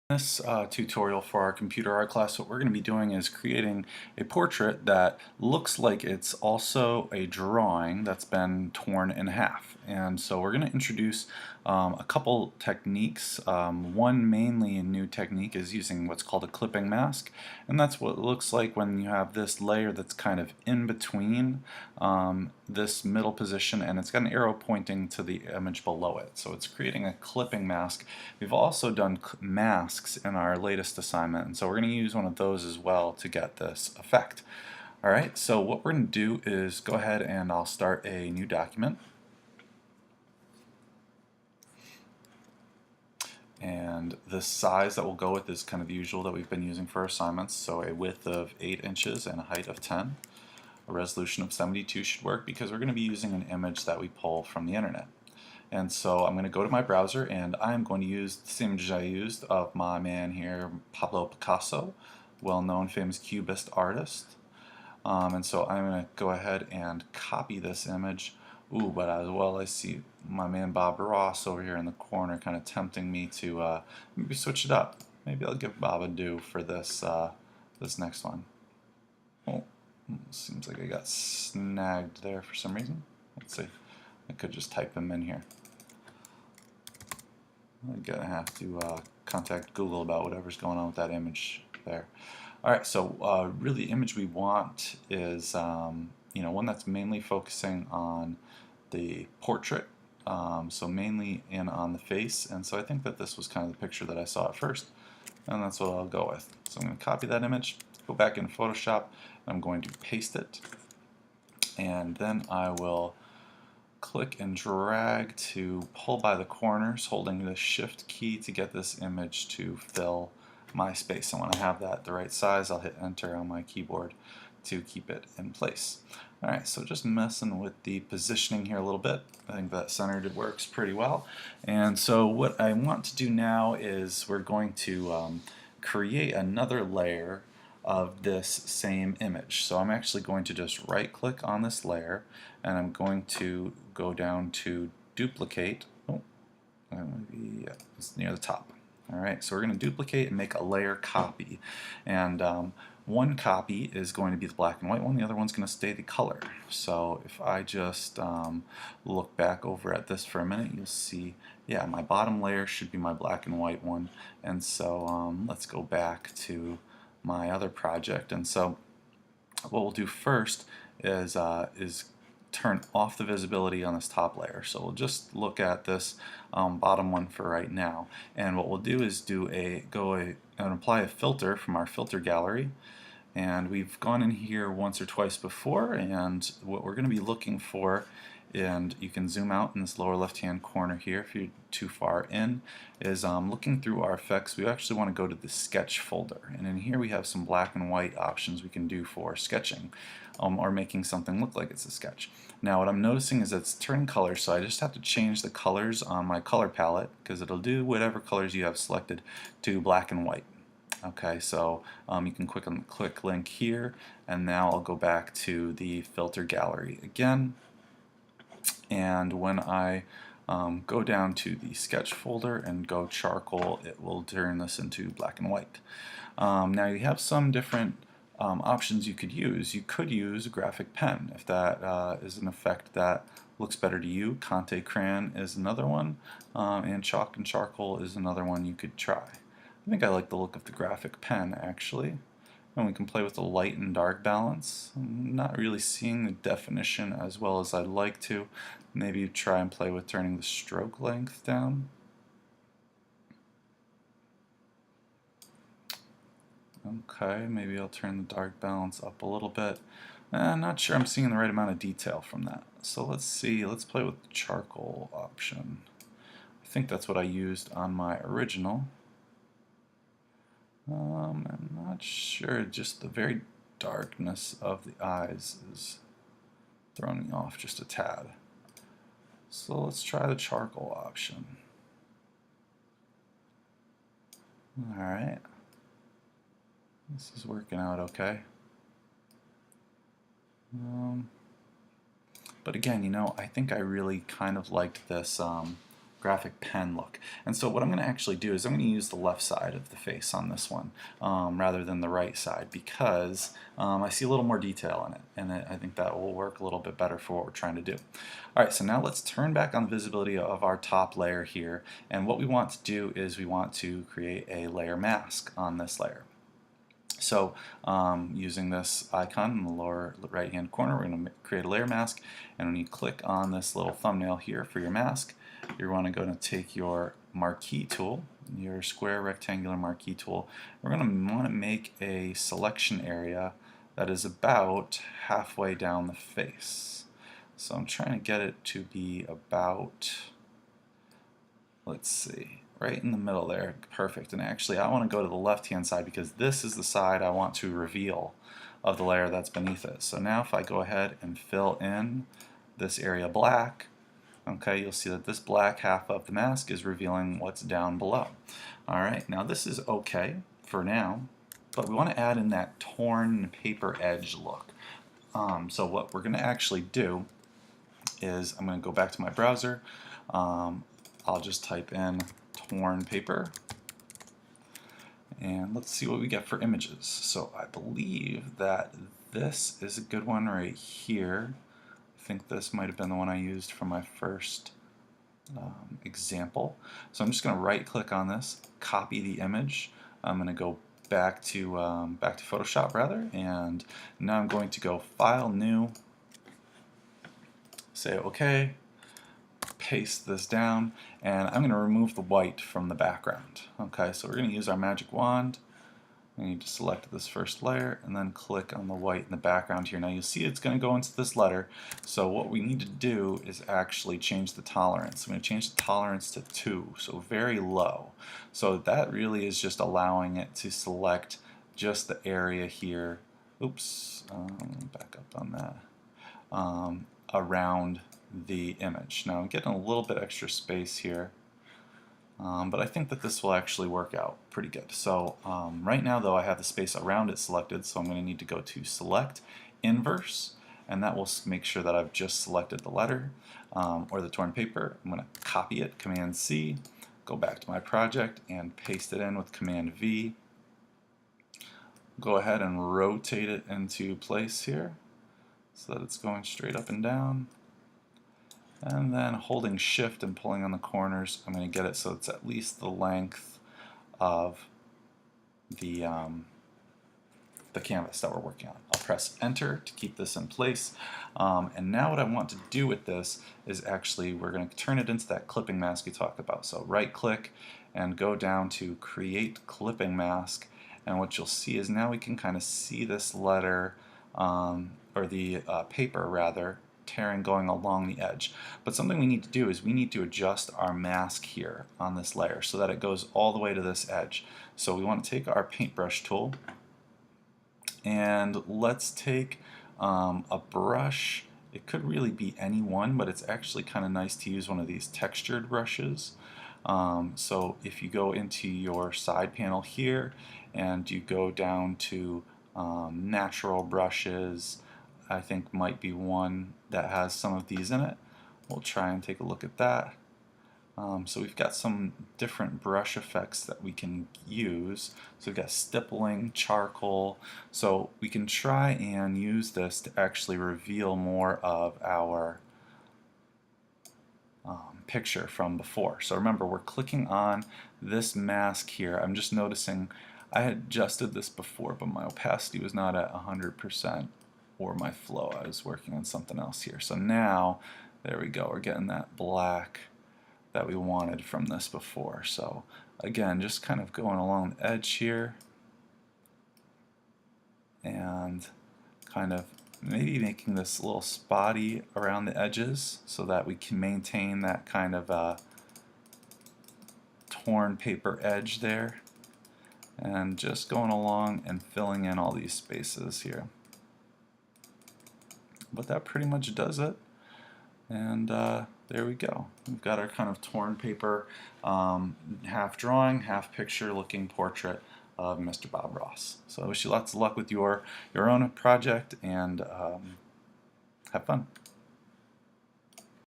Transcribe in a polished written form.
In this tutorial for our computer art class, what we're going to be doing is creating a portrait that looks like it's also a drawing that's been torn in half. And so we're going to introduce a couple techniques. One mainly new technique is using what's called a clipping mask, and that's what it looks like when you have this layer that's kind of in between this middle position, and it's got an arrow pointing to the image below it. So it's creating a clipping mask. We've also done masks in our latest assignment, and so we're going to use one of those as well to get this effect. Alright, so what we're going to do is go ahead and I'll start a new document. And the size that we'll go with is kind of the usual that we've been using for assignments, so a width of 8 inches and a height of 10. A resolution of 72 should work because we're going to be using an image that we pull from the internet. And so I'm going to go to my browser and I'm going to use the same image I used of my man here, Pablo Picasso, well-known famous Cubist artist. And so I'm going to go ahead and copy this image. Ooh, but as well I see my man Bob Ross over here in the corner kind of tempting me to maybe switch it up. Maybe I'll give Bob a do for this, this next one. Oh, seems like I got snagged there for some reason. Let's see. I could just type them in here. I'm gonna have to contact Google about whatever's going on with that image there. Alright, so really the image we want is one that's mainly focusing on the portrait, so mainly in on the face, and so I think that this was kind of the picture that I saw at first, and that's what I'll go with. So I'm going to copy that image, go back in Photoshop, and I'm going to paste it, and then I will click and drag to pull by the corners, holding the shift key to get this image to fill my space. And when I have that the right size, I'll hit enter on my keyboard to keep it in place. Alright, so just messing with the positioning here a little bit. I think that centered works pretty well. And so what I want to do now is we're going to create another layer of this same image. So I'm actually going to just right click on this layer and I'm going to go down to duplicate. Oh, maybe it's near the top. Alright, so we're going to duplicate and make a layer copy. And one copy is going to be the black and white one, the other one's going to stay the color. So if I just look back over at this for a minute, you'll see, yeah, my bottom layer should be my black and white one. And so let's go back to my other project. And so what we'll do first is turn off the visibility on this top layer. So we'll just look at this bottom one for right now. And what we'll do is apply a filter from our filter gallery. And we've gone in here once or twice before, and what we're going to be looking for, and you can zoom out in this lower left hand corner here if you're too far in, is looking through our effects. We actually want to go to the sketch folder, and in here we have some black and white options we can do for sketching or making something look like it's a sketch. Now what I'm noticing is it's turning colors, so I just have to change the colors on my color palette because it'll do whatever colors you have selected to black and white. Okay, so you can click link here, and now I'll go back to the filter gallery again, and when I go down to the sketch folder and go charcoal, it will turn this into black and white. Now you have some different options you could use. You could use a graphic pen if that is an effect that looks better to you. Conte Crayon is another one, and Chalk and Charcoal is another one you could try. I think I like the look of the graphic pen actually. And we can play with the light and dark balance. I'm not really seeing the definition as well as I'd like to. Maybe try and play with turning the stroke length down. Okay, maybe I'll turn the dark balance up a little bit. I'm not sure I'm seeing the right amount of detail from that. So let's see, let's play with the charcoal option. I think that's what I used on my original. I'm not sure, just the very darkness of the eyes is throwing me off just a tad. So let's try the charcoal option. Alright. This is working out okay. But again, I think I really kind of liked this graphic pen look. And so what I'm going to actually do is I'm going to use the left side of the face on this one rather than the right side, because I see a little more detail in it, and I think that will work a little bit better for what we're trying to do. Alright, so now let's turn back on the visibility of our top layer here, and what we want to do is we want to create a layer mask on this layer. So using this icon in the lower right hand corner, we're going to create a layer mask, and when you click on this little thumbnail here for your mask, you're going to take your marquee tool, your square rectangular marquee tool. We're going to want to make a selection area that is about halfway down the face. So I'm trying to get it to be about, let's see, right in the middle there. Perfect. And actually I want to go to the left hand side because this is the side I want to reveal of the layer that's beneath it. So now if I go ahead and fill in this area black, okay, you'll see that this black half of the mask is revealing what's down below. Alright, now this is okay for now, but we want to add in that torn paper edge look. So what we're going to actually do is I'm going to go back to my browser. I'll just type in torn paper, and let's see what we get for images. So I believe that this is a good one right here. I think this might have been the one I used for my first example. So I'm just going to right click on this, copy the image. I'm going to go back to Photoshop rather, and now I'm going to go File, New, say OK, paste this down, and I'm going to remove the white from the background. Okay, so we're going to use our magic wand. We need to select this first layer and then click on the white in the background here. Now you'll see it's going to go into this letter, so what we need to do is actually change the tolerance. I'm going to change the tolerance to 2, so very low. So that really is just allowing it to select just the area here. Oops, back up on that. Around the image. Now I'm getting a little bit extra space here, but I think that this will actually work out pretty good. So right now though I have the space around it selected, so I'm going to need to go to Select, Inverse, and that will make sure that I've just selected the letter or the torn paper. I'm going to copy it, Command C, go back to my project and paste it in with Command V. Go ahead and rotate it into place here so that it's going straight up and down. And then holding Shift and pulling on the corners, I'm going to get it so it's at least the length of the canvas that we're working on. I'll press Enter to keep this in place. And now what I want to do with this is actually we're going to turn it into that clipping mask we talked about. So right click and go down to Create Clipping Mask, and what you'll see is now we can kind of see this letter, or the paper rather, tearing going along the edge. But something we need to do is we need to adjust our mask here on this layer so that it goes all the way to this edge. So we want to take our paintbrush tool and let's take a brush. It could really be any one, but it's actually kind of nice to use one of these textured brushes. So if you go into your side panel here and you go down to natural brushes, I think might be one that has some of these in it. We'll try and take a look at that. So we've got some different brush effects that we can use. So we've got stippling, charcoal. So we can try and use this to actually reveal more of our picture from before. So remember, we're clicking on this mask here. I'm just noticing I had adjusted this before, but my opacity was not at 100%. Or my flow. I was working on something else here. So now, there we go, we're getting that black that we wanted from this before. So again, just kind of going along the edge here and kind of maybe making this a little spotty around the edges so that we can maintain that kind of torn paper edge there, and just going along and filling in all these spaces here. But that pretty much does it, and there we go. We've got our kind of torn paper, half drawing, half picture looking portrait of Mr. Bob Ross. So I wish you lots of luck with your own project, and have fun.